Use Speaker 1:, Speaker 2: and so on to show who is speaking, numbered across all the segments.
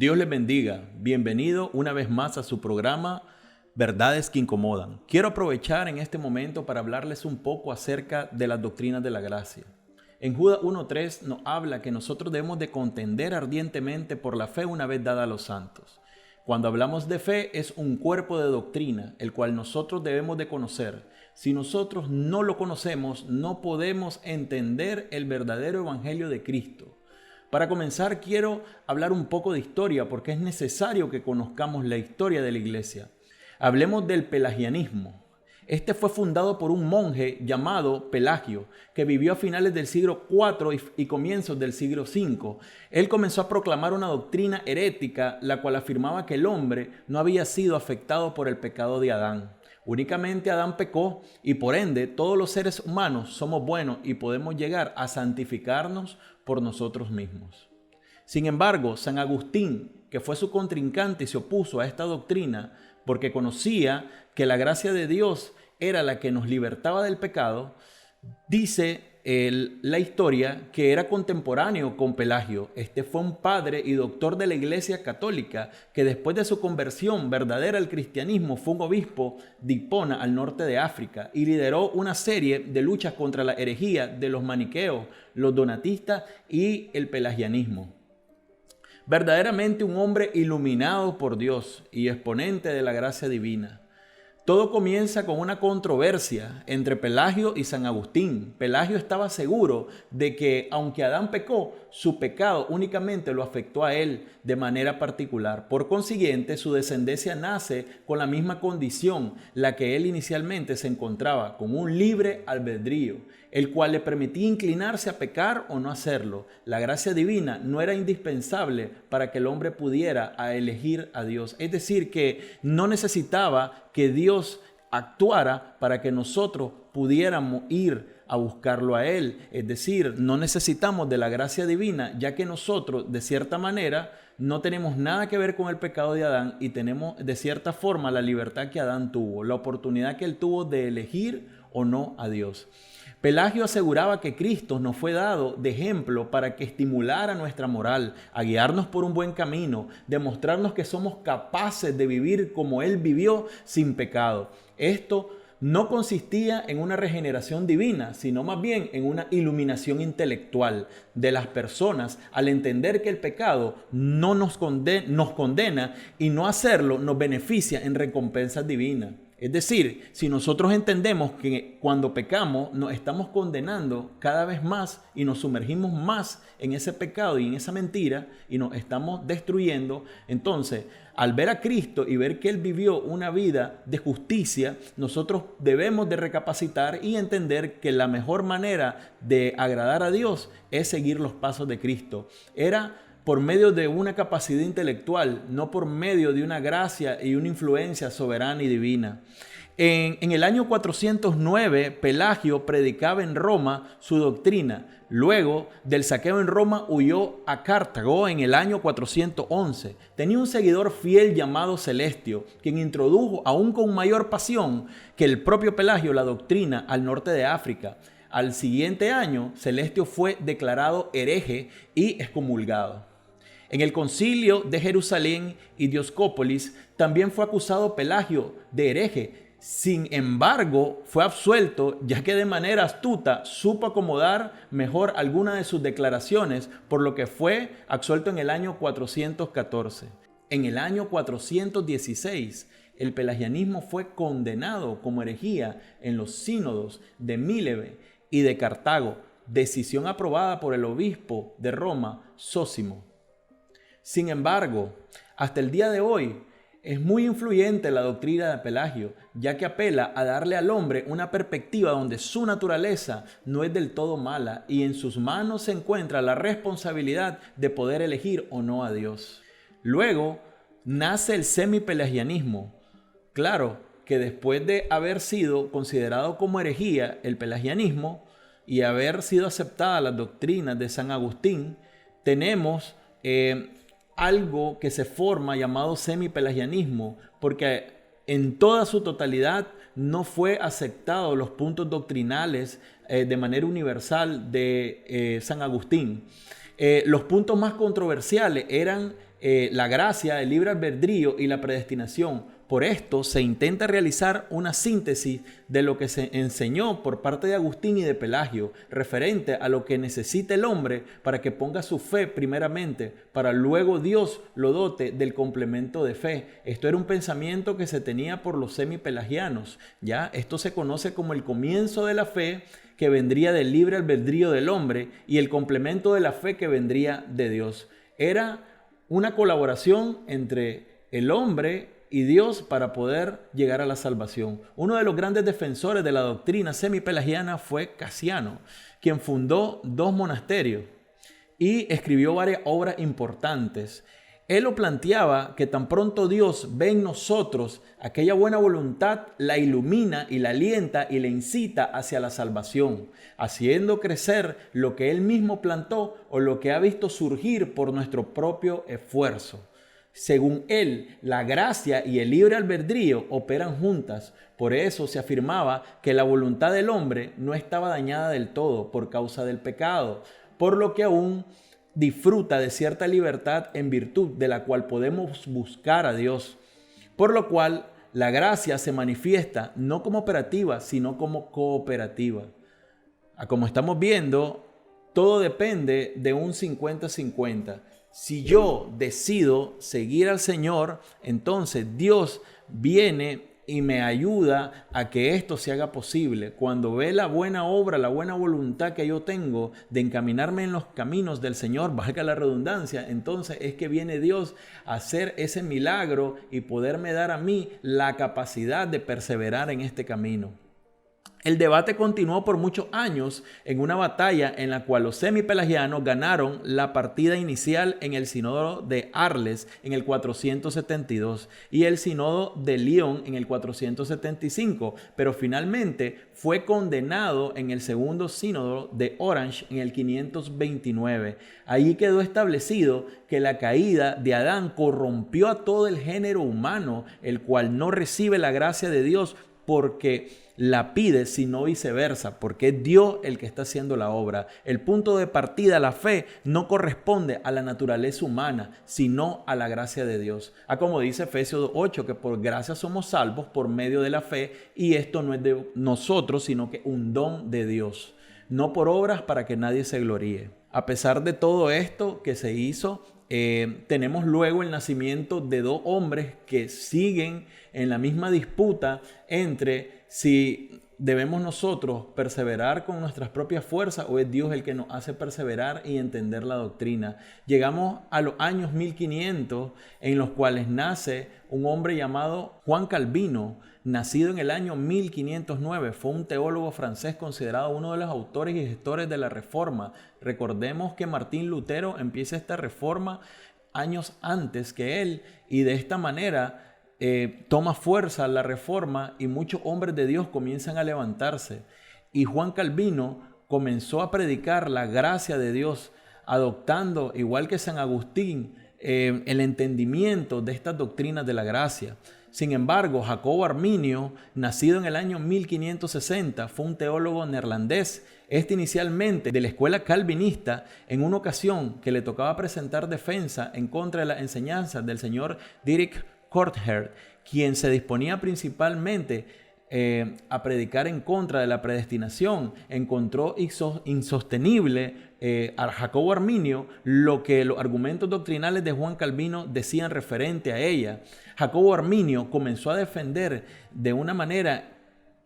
Speaker 1: Dios les bendiga. Bienvenido una vez más a su programa Verdades que Incomodan. Quiero aprovechar en este momento para hablarles un poco acerca de las doctrinas de la gracia. En Judas 1:3 nos habla que nosotros debemos de contender ardientemente por la fe una vez dada a los santos. Cuando hablamos de fe es un cuerpo de doctrina, el cual nosotros debemos de conocer. Si nosotros no lo conocemos, no podemos entender el verdadero evangelio de Cristo. Para comenzar, quiero hablar un poco de historia porque es necesario que conozcamos la historia de la iglesia. Hablemos del pelagianismo. Este fue fundado por un monje llamado Pelagio, que vivió a finales del siglo IV y comienzos del siglo V. Él comenzó a proclamar una doctrina herética, la cual afirmaba que el hombre no había sido afectado por el pecado de Adán. Únicamente Adán pecó y por ende todos los seres humanos somos buenos y podemos llegar a santificarnos por nosotros mismos. Sin embargo, San Agustín, que fue su contrincante y se opuso a esta doctrina porque conocía que la gracia de Dios era la que nos libertaba del pecado, dice la historia que era contemporáneo con Pelagio. Este fue un padre y doctor de la Iglesia Católica que después de su conversión verdadera al cristianismo fue un obispo de Hipona al norte de África y lideró una serie de luchas contra la herejía de los maniqueos, los donatistas y el pelagianismo. Verdaderamente un hombre iluminado por Dios y exponente de la gracia divina. Todo comienza con una controversia entre Pelagio y San Agustín. Pelagio estaba seguro de que aunque Adán pecó, su pecado únicamente lo afectó a él de manera particular. Por consiguiente, su descendencia nace con la misma condición, la que él inicialmente se encontraba, con un libre albedrío, el cual le permitía inclinarse a pecar o no hacerlo. La gracia divina no era indispensable para que el hombre pudiera elegir a Dios. Es decir, que no necesitaba que Dios actuara para que nosotros pudiéramos ir a buscarlo a Él. Es decir, no necesitamos de la gracia divina, ya que nosotros, de cierta manera, no tenemos nada que ver con el pecado de Adán y tenemos, de cierta forma, la libertad que Adán tuvo, la oportunidad que él tuvo de elegir o no a Dios. Pelagio aseguraba que Cristo nos fue dado de ejemplo para que estimulara nuestra moral, a guiarnos por un buen camino, demostrarnos que somos capaces de vivir como Él vivió sin pecado. Esto no consistía en una regeneración divina, sino más bien en una iluminación intelectual de las personas al entender que el pecado no nos condena y no hacerlo nos beneficia en recompensas divinas. Es decir, si nosotros entendemos que cuando pecamos nos estamos condenando cada vez más y nos sumergimos más en ese pecado y en esa mentira y nos estamos destruyendo, entonces al ver a Cristo y ver que Él vivió una vida de justicia, nosotros debemos de recapacitar y entender que la mejor manera de agradar a Dios es seguir los pasos de Cristo. Era por medio de una capacidad intelectual, no por medio de una gracia y una influencia soberana y divina. En el año 409, Pelagio predicaba en Roma su doctrina. Luego del saqueo en Roma, huyó a Cartago en el año 411. Tenía un seguidor fiel llamado Celestio, quien introdujo aún con mayor pasión que el propio Pelagio la doctrina al norte de África. Al siguiente año, Celestio fue declarado hereje y excomulgado. En el concilio de Jerusalén y Dioscópolis también fue acusado Pelagio de hereje. Sin embargo, fue absuelto ya que de manera astuta supo acomodar mejor algunas de sus declaraciones, por lo que fue absuelto en el año 414. En el año 416, el pelagianismo fue condenado como herejía en los sínodos de Míleve y de Cartago, decisión aprobada por el obispo de Roma, Zósimo. Sin embargo, hasta el día de hoy es muy influyente la doctrina de Pelagio, ya que apela a darle al hombre una perspectiva donde su naturaleza no es del todo mala y en sus manos se encuentra la responsabilidad de poder elegir o no a Dios. Luego nace el semipelagianismo. Claro que después de haber sido considerado como herejía el pelagianismo y haber sido aceptadas las doctrinas de San Agustín, tenemos algo que se forma llamado semipelagianismo, porque en toda su totalidad no fue aceptado los puntos doctrinales de manera universal de San Agustín. Los puntos más controversiales eran la gracia, el libre albedrío y la predestinación. Por esto se intenta realizar una síntesis de lo que se enseñó por parte de Agustín y de Pelagio, referente a lo que necesita el hombre para que ponga su fe primeramente, para luego Dios lo dote del complemento de fe. Esto era un pensamiento que se tenía por los semipelagianos, ¿ya? Esto se conoce como el comienzo de la fe, que vendría del libre albedrío del hombre, y el complemento de la fe, que vendría de Dios. Era una colaboración entre el hombre y Dios para poder llegar a la salvación. Uno de los grandes defensores de la doctrina semipelagiana fue Casiano, quien fundó 2 monasterios y escribió varias obras importantes. Él lo planteaba que tan pronto Dios ve en nosotros aquella buena voluntad, la ilumina y la alienta y la incita hacia la salvación, haciendo crecer lo que Él mismo plantó o lo que ha visto surgir por nuestro propio esfuerzo. Según él, la gracia y el libre albedrío operan juntas. Por eso se afirmaba que la voluntad del hombre no estaba dañada del todo por causa del pecado, por lo que aún disfruta de cierta libertad en virtud de la cual podemos buscar a Dios. Por lo cual, la gracia se manifiesta no como operativa, sino como cooperativa. Como estamos viendo, todo depende de un 50-50. Si yo decido seguir al Señor, entonces Dios viene y me ayuda a que esto se haga posible. Cuando ve la buena obra, la buena voluntad que yo tengo de encaminarme en los caminos del Señor, valga la redundancia, entonces es que viene Dios a hacer ese milagro y poderme dar a mí la capacidad de perseverar en este camino. El debate continuó por muchos años en una batalla en la cual los semipelagianos ganaron la partida inicial en el Sínodo de Arles en el 472 y el Sínodo de Lyon en el 475, pero finalmente fue condenado en el segundo Sínodo de Orange en el 529. Allí quedó establecido que la caída de Adán corrompió a todo el género humano, el cual no recibe la gracia de Dios porque la pide, sino viceversa, porque es Dios el que está haciendo la obra. El punto de partida, la fe, no corresponde a la naturaleza humana, sino a la gracia de Dios. Como dice Efesios 8, que por gracia somos salvos por medio de la fe, y esto no es de nosotros, sino que un don de Dios, no por obras para que nadie se gloríe. A pesar de todo esto que se hizo, tenemos luego el nacimiento de 2 hombres que siguen en la misma disputa entre si debemos nosotros perseverar con nuestras propias fuerzas o es Dios el que nos hace perseverar y entender la doctrina. Llegamos a los años 1500 en los cuales nace un hombre llamado Juan Calvino, nacido en el año 1509. Fue un teólogo francés considerado uno de los autores y gestores de la Reforma. Recordemos que Martín Lutero empieza esta reforma años antes que él y de esta manera toma fuerza la reforma y muchos hombres de Dios comienzan a levantarse. Y Juan Calvino comenzó a predicar la gracia de Dios, adoptando, igual que San Agustín, el entendimiento de estas doctrinas de la gracia. Sin embargo, Jacobo Arminio, nacido en el año 1560, fue un teólogo neerlandés. Inicialmente de la escuela calvinista, en una ocasión que le tocaba presentar defensa en contra de las enseñanzas del señor Dietrich Korther, quien se disponía principalmente a predicar en contra de la predestinación, encontró insostenible a Jacobo Arminio lo que los argumentos doctrinales de Juan Calvino decían referente a ella. Jacobo Arminio comenzó a defender de una manera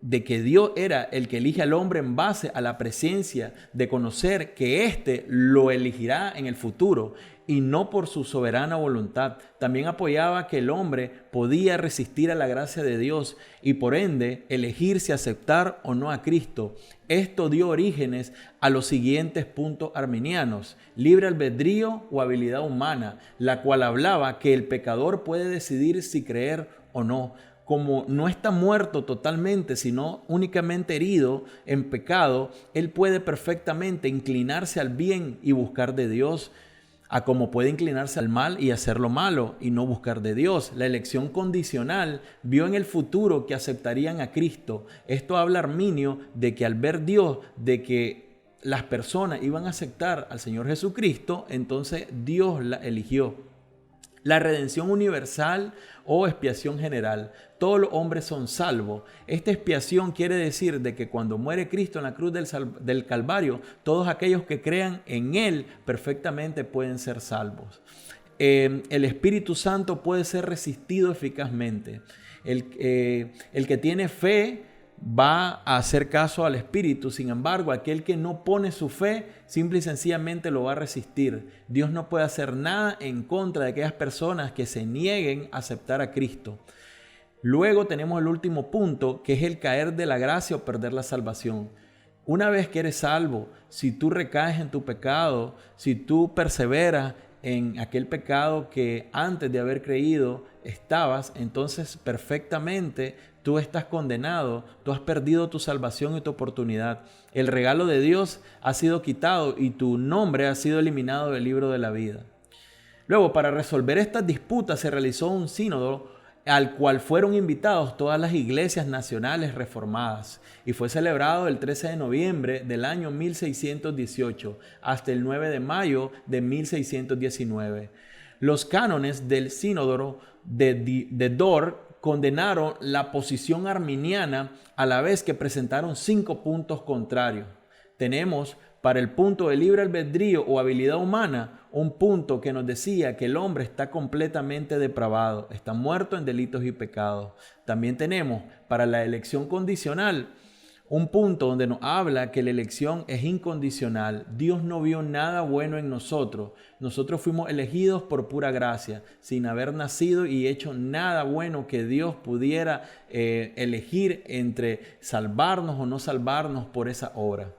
Speaker 1: de que Dios era el que elige al hombre en base a la presencia de conocer que éste lo elegirá en el futuro y no por su soberana voluntad. También apoyaba que el hombre podía resistir a la gracia de Dios y por ende elegir si aceptar o no a Cristo. Esto dio orígenes a los siguientes puntos arminianos: libre albedrío o habilidad humana, la cual hablaba que el pecador puede decidir si creer o no. Como no está muerto totalmente, sino únicamente herido en pecado, él puede perfectamente inclinarse al bien y buscar de Dios, como puede inclinarse al mal y hacer lo malo y no buscar de Dios. La elección condicional vio en el futuro que aceptarían a Cristo. Esto habla Arminio de que al ver Dios, de que las personas iban a aceptar al Señor Jesucristo, entonces Dios la eligió. La redención universal o expiación general. Todos los hombres son salvos. Esta expiación quiere decir de que cuando muere Cristo en la cruz del Calvario, todos aquellos que crean en Él perfectamente pueden ser salvos. El Espíritu Santo puede ser resistido eficazmente. El que tiene fe va a hacer caso al Espíritu. Sin embargo, aquel que no pone su fe, simple y sencillamente lo va a resistir. Dios no puede hacer nada en contra de aquellas personas que se nieguen a aceptar a Cristo. Luego tenemos el último punto, que es el caer de la gracia o perder la salvación. Una vez que eres salvo, si tú recaes en tu pecado, si tú perseveras en aquel pecado que antes de haber creído estabas, entonces perfectamente tú estás condenado, tú has perdido tu salvación y tu oportunidad. El regalo de Dios ha sido quitado y tu nombre ha sido eliminado del libro de la vida. Luego, para resolver estas disputas se realizó un sínodo al cual fueron invitados todas las iglesias nacionales reformadas y fue celebrado el 13 de noviembre del año 1618 hasta el 9 de mayo de 1619. Los cánones del sínodo de Dort condenaron la posición arminiana a la vez que presentaron 5 puntos contrarios. Tenemos para el punto de libre albedrío o habilidad humana un punto que nos decía que el hombre está completamente depravado, está muerto en delitos y pecados. También tenemos para la elección condicional un punto donde nos habla que la elección es incondicional. Dios no vio nada bueno en nosotros. Nosotros fuimos elegidos por pura gracia, sin haber nacido y hecho nada bueno que Dios pudiera elegir entre salvarnos o no salvarnos por esa obra.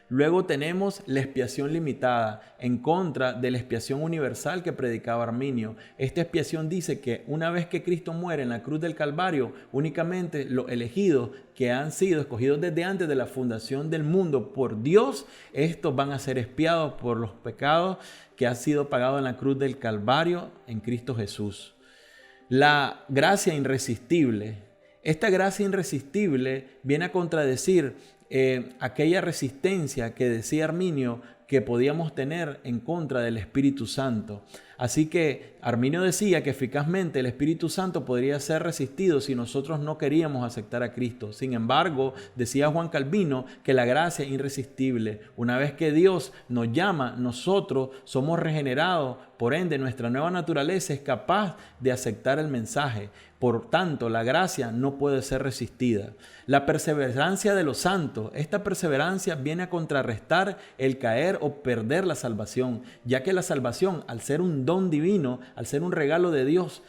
Speaker 1: Luego tenemos la expiación limitada en contra de la expiación universal que predicaba Arminio. Esta expiación dice que una vez que Cristo muere en la cruz del Calvario, únicamente los elegidos que han sido escogidos desde antes de la fundación del mundo por Dios, estos van a ser expiados por los pecados que han sido pagados en la cruz del Calvario en Cristo Jesús. La gracia irresistible. Esta gracia irresistible viene a contradecir aquella resistencia que decía Arminio que podíamos tener en contra del Espíritu Santo. Así que Arminio decía que eficazmente el Espíritu Santo podría ser resistido si nosotros no queríamos aceptar a Cristo. Sin embargo, decía Juan Calvino que la gracia es irresistible. Una vez que Dios nos llama, nosotros somos regenerados. Por ende, nuestra nueva naturaleza es capaz de aceptar el mensaje. Por tanto, la gracia no puede ser resistida. La perseverancia de los santos. Esta perseverancia viene a contrarrestar el caer o perder la salvación, ya que la salvación, al ser un don divino, al ser un regalo de Dios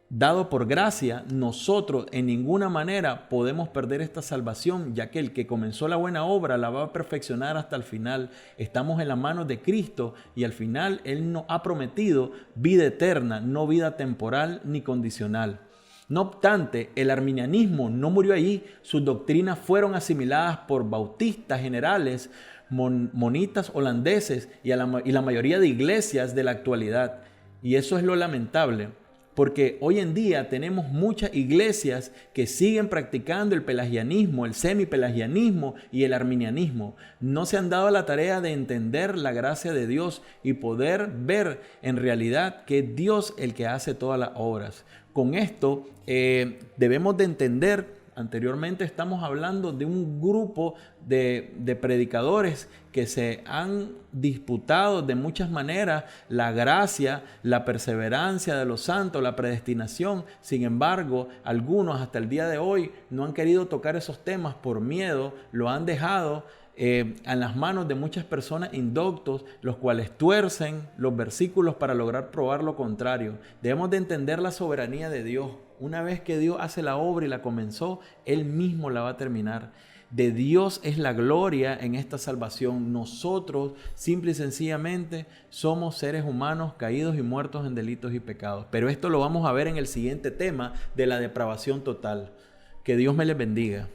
Speaker 1: dado por gracia, nosotros en ninguna manera podemos perder esta salvación, ya que el que comenzó la buena obra la va a perfeccionar hasta el final. Estamos en las manos de Cristo y al final Él nos ha prometido vida eterna, no vida temporal ni condicional. No obstante, el arminianismo no murió allí. Sus doctrinas fueron asimiladas por bautistas generales, monitas holandeses y la mayoría de iglesias de la actualidad. Y eso es lo lamentable, porque hoy en día tenemos muchas iglesias que siguen practicando el pelagianismo, el semipelagianismo y el arminianismo. No se han dado la tarea de entender la gracia de Dios y poder ver en realidad que es Dios el que hace todas las obras. Con esto debemos de entender, anteriormente estamos hablando de un grupo de predicadores que se han disputado de muchas maneras la gracia, la perseverancia de los santos, la predestinación. Sin embargo, algunos hasta el día de hoy no han querido tocar esos temas por miedo, lo han dejado en las manos de muchas personas indoctos, los cuales tuercen los versículos para lograr probar lo contrario. Debemos de entender la soberanía de Dios. Una vez que Dios hace la obra y la comenzó, Él mismo la va a terminar. De Dios es la gloria en esta salvación. Nosotros, simple y sencillamente, somos seres humanos caídos y muertos en delitos y pecados. Pero esto lo vamos a ver en el siguiente tema de la depravación total. Que Dios me les bendiga.